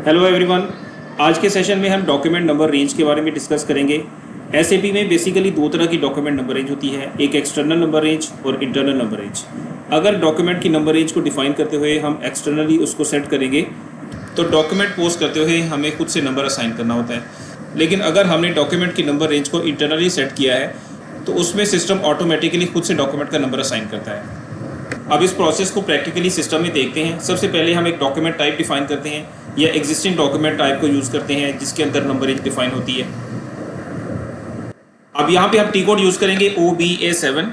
Hello everyone. आज के session में हम डॉक्यूमेंट नंबर रेंज के बारे में डिस्कस करेंगे। एसएपी में बेसिकली दो तरह की डॉक्यूमेंट नंबर रेंज होती है, एक एक्सटर्नल नंबर रेंज और इंटरनल नंबर रेंज। अगर डॉक्यूमेंट की नंबर रेंज को डिफाइन करते हुए हम एक्सटर्नली उसको सेट करेंगे तो डॉक्यूमेंट पोस्ट करते हुए हमें खुद से नंबर असाइन करना होता है। लेकिन अगर हमने डॉक्यूमेंट की नंबर रेंज को इंटरनली सेट किया है तो उसमें सिस्टम ऑटोमेटिकली खुद से डॉक्यूमेंट का नंबर असाइन करता है। अब इस प्रोसेस को प्रैक्टिकली सिस्टम में देखते हैं। सबसे पहले हम एक डॉक्यूमेंट टाइप डिफाइन करते हैं या एग्जिस्टिंग डॉक्यूमेंट टाइप को यूज़ करते हैं जिसके अंदर नंबर रेंज डिफाइन होती है। अब यहाँ पे हम टी कोड यूज़ करेंगे OBA7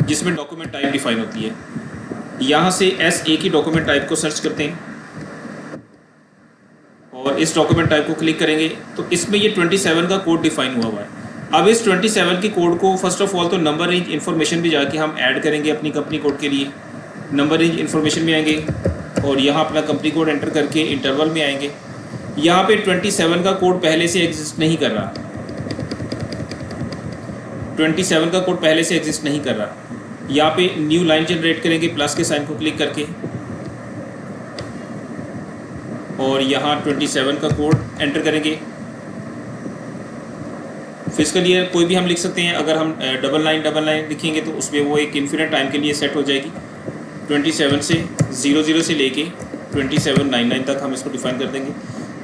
जिसमें डॉक्यूमेंट टाइप डिफाइन होती है। यहाँ से SA की डॉक्यूमेंट टाइप को सर्च करते हैं और इस डॉक्यूमेंट टाइप को क्लिक करेंगे तो इसमें ये 27 का कोड डिफाइन हुआ है। अब इस 27 के कोड को फर्स्ट ऑफ ऑल तो नंबर रेंज इन्फॉर्मेशन भी जाके हम ऐड करेंगे अपनी कंपनी कोड के लिए। नंबर रेंज इन्फॉर्मेशन में आएंगे और यहाँ अपना कंपनी कोड एंटर करके इंटरवल में आएंगे। यहाँ पे 27 का कोड पहले से एग्जिस्ट नहीं कर रहा, 27 का कोड पहले से एग्जिस्ट नहीं कर रहा। यहाँ पे न्यू लाइन जनरेट करेंगे प्लस के साइन को क्लिक करके और यहाँ 27 का कोड एंटर करेंगे। फिजिकल ईयर कोई भी हम लिख सकते हैं। अगर हम डबल लाइन लिखेंगे तो उसमें वो एक इन्फिनिट टाइम के लिए सेट हो जाएगी। 27 से 00 से लेके 2799 तक हम इसको डिफाइन कर देंगे।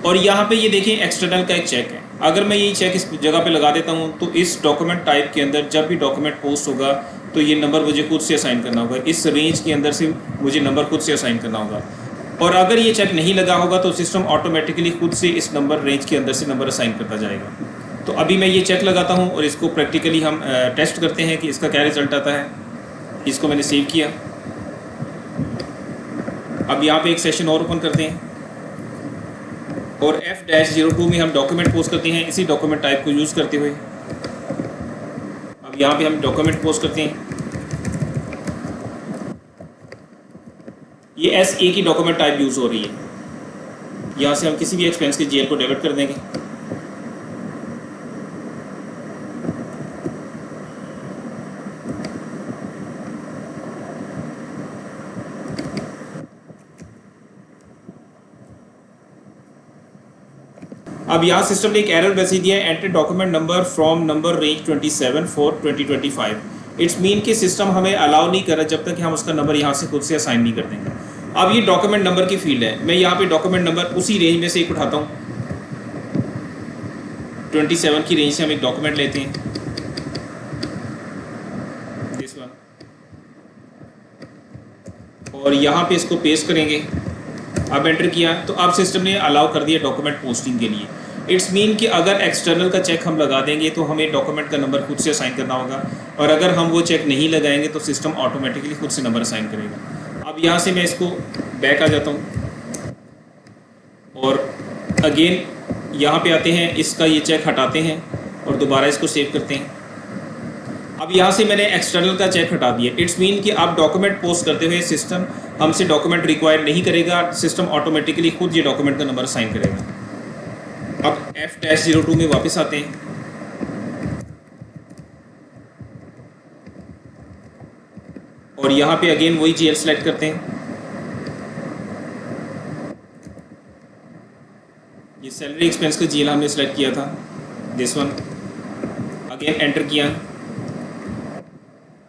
और यहाँ पे ये देखें एक्सटर्नल का एक चेक है। अगर मैं ये चेक इस जगह पे लगा देता हूँ तो इस डॉक्यूमेंट टाइप के अंदर जब भी डॉक्यूमेंट पोस्ट होगा तो ये नंबर मुझे खुद से असाइन करना होगा। इस रेंज के अंदर से मुझे नंबर खुद से असाइन करना होगा। और अगर ये चेक नहीं लगा होगा तो सिस्टम ऑटोमेटिकली खुद से इस नंबर रेंज के अंदर से नंबर असाइन करता जाएगा। तो अभी मैं ये चेक लगाता हूँ और इसको प्रैक्टिकली हम टेस्ट करते हैं कि इसका क्या रिजल्ट आता है। इसको मैंने सेव किया। अब यहाँ पे एक सेशन और ओपन करते हैं और F-02 में हम डॉक्यूमेंट पोस्ट करते हैं इसी डॉक्यूमेंट टाइप को यूज़ करते हुए। अब यहाँ पे हम डॉक्यूमेंट पोस्ट करते हैं। ये SA की डॉक्यूमेंट टाइप यूज़ हो रही है। यहाँ से हम किसी भी एक्सपेंस के GL को डेबिट कर देंगे। अब यहाँ सिस्टम ने एक एरर मैसेज दिया है, enter document number from number range 27 for 2025। It's mean कि सिस्टम हमें अलाउ नहीं कर रहा जब तक कि हम उसका नंबर यहाँ से खुद से असाइन नहीं कर देंगे। अब ये डॉक्यूमेंट नंबर की फील्ड है। मैं यहाँ पे डॉक्यूमेंट नंबर उसी रेंज में से एक उठाता हूँ। 27 की रेंज से हम एक डॉक्यूमेंट लेते हैं, दिस वन, और यहाँ पे इसको पेस्ट करेंगे। अब एंटर किया तो अब सिस्टम ने अलाउ कर दिया डॉक्यूमेंट पोस्टिंग के लिए। इट्स मीन कि अगर एक्सटर्नल का चेक हम लगा देंगे तो हमें डॉक्यूमेंट का नंबर खुद से असाइन करना होगा और अगर हम वो चेक नहीं लगाएंगे तो सिस्टम ऑटोमेटिकली खुद से नंबर असाइन करेगा। अब यहाँ से मैं इसको बैक आ जाता हूँ और अगेन यहाँ पे आते हैं, इसका ये चेक हटाते हैं और दोबारा इसको सेव करते हैं। अब यहाँ से मैंने एक्सटर्नल का चेक हटा दिया। इट्स मीन कि आप डॉक्यूमेंट पोस्ट करते हुए सिस्टम हमसे डॉक्यूमेंट रिक्वायर नहीं करेगा, सिस्टम ऑटोमेटिकली खुद ये डॉक्यूमेंट का नंबर असाइन करेगा। अब F-02 में वापस आते हैं और यहाँ पे अगेन वही GL सेलेक्ट करते हैं। ये सैलरी एक्सपेंस का GL हमने सेलेक्ट किया था, दिस वन, अगेन एंटर किया।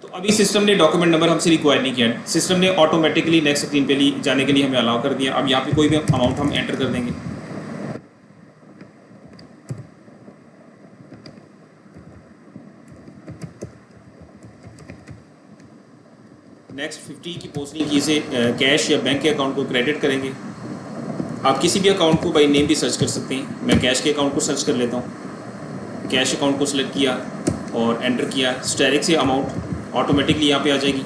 तो अभी सिस्टम ने डॉक्यूमेंट नंबर हमसे रिक्वायर नहीं किया, सिस्टम ने ऑटोमेटिकली नेक्स्ट स्क्रीन पे जाने के लिए हमें अलाउ कर दिया। अब यहाँ पे कोई भी अमाउंट हम एंटर कर देंगे। नेक्स्ट 50 की पोस्टिंग की से कैश या बैंक के अकाउंट को क्रेडिट करेंगे। आप किसी भी अकाउंट को बाई नेम भी सर्च कर सकते हैं। मैं कैश के अकाउंट को सर्च कर लेता हूँ। कैश अकाउंट को सिलेक्ट किया और एंटर किया। स्टैरिक से अमाउंट ऑटोमेटिकली यहाँ पे आ जाएगी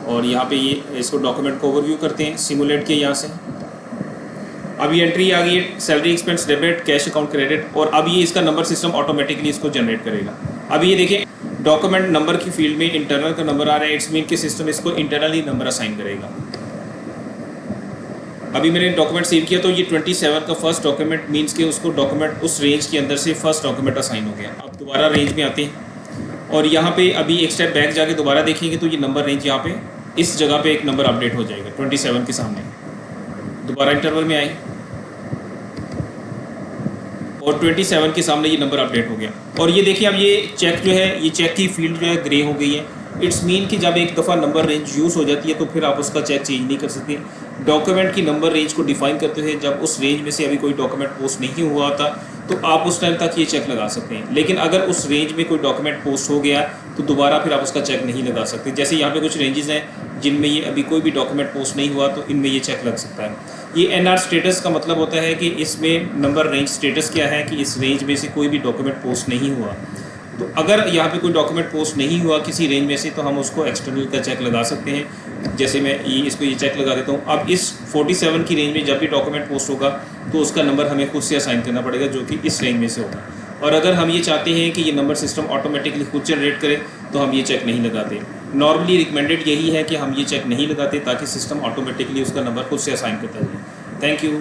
और यहाँ पे ये इसको डॉक्यूमेंट को ओवरव्यू करते हैं, सिमुलेट किया यहाँ से। अब ये एंट्री आ गई है, salary expense debit, cash account credit, और अब ये इसका नंबर सिस्टम ऑटोमेटिकली इसको जनरेट करेगा। अब ये देखें डॉक्यूमेंट नंबर की फील्ड में इंटरनल का नंबर आ रहा है। इट्स मीन कि सिस्टम इसको इंटरनली नंबर असाइन करेगा। अभी मैंने डॉक्यूमेंट सेव किया तो ये 27 का फर्स्ट डॉक्यूमेंट मीन्स कि उसको डॉक्यूमेंट उस रेंज के अंदर से फर्स्ट डॉक्यूमेंट असाइन हो गया। अब दोबारा रेंज में आते हैं और यहाँ पे अभी एक स्टेप बैक जाके दोबारा देखेंगे तो ये नंबर रेंज यहाँ पे इस जगह पे एक नंबर अपडेट हो जाएगा 27 के सामने। दोबारा इंटरवल में आए और 27 के सामने ये नंबर अपडेट हो गया। और ये देखिए अब ये चेक जो है, ये चेक की फील्ड जो है ग्रे हो गई है। इट्स मीन कि जब एक दफ़ा नंबर रेंज यूज़ हो जाती है तो फिर आप उसका चेक चेंज नहीं कर सकते। डॉक्यूमेंट की नंबर रेंज को डिफाइन करते हुए जब उस रेंज में से अभी कोई डॉक्यूमेंट पोस्ट नहीं हुआ होता तो आप उस टाइम तक ये चेक लगा सकते हैं। लेकिन अगर उस रेंज में कोई डॉक्यूमेंट पोस्ट हो गया तो दोबारा फिर आप उसका चेक नहीं लगा सकते। जैसे यहाँ पे कुछ रेंजेस हैं जिनमें ये अभी कोई भी डॉक्यूमेंट पोस्ट नहीं हुआ तो इनमें ये चेक लग सकता है। ये एनआर स्टेटस का मतलब होता है कि इसमें नंबर रेंज स्टेटस क्या है कि इस रेंज में से कोई भी डॉक्यूमेंट पोस्ट नहीं हुआ। तो अगर यहाँ पे कोई डॉक्यूमेंट पोस्ट नहीं हुआ किसी रेंज में से तो हम उसको एक्सटर्नल का चेक लगा सकते हैं। जैसे मैं इसको ये चेक लगा देता हूँ। अब इस 47 की रेंज में जब भी डॉक्यूमेंट पोस्ट होगा तो उसका नंबर हमें खुद से असाइन करना पड़ेगा जो कि इस रेंज में से होगा। और अगर हम ये चाहते हैं कि ये नंबर सिस्टम ऑटोमेटिकली खुद जनरेट करे तो हम ये चेक नहीं लगाते। नॉर्मली रिकमेंडेड यही है कि हम ये चेक नहीं लगाते ताकि सिस्टम ऑटोमेटिकली उसका नंबर खुद से असाइन करता जाए। Thank you.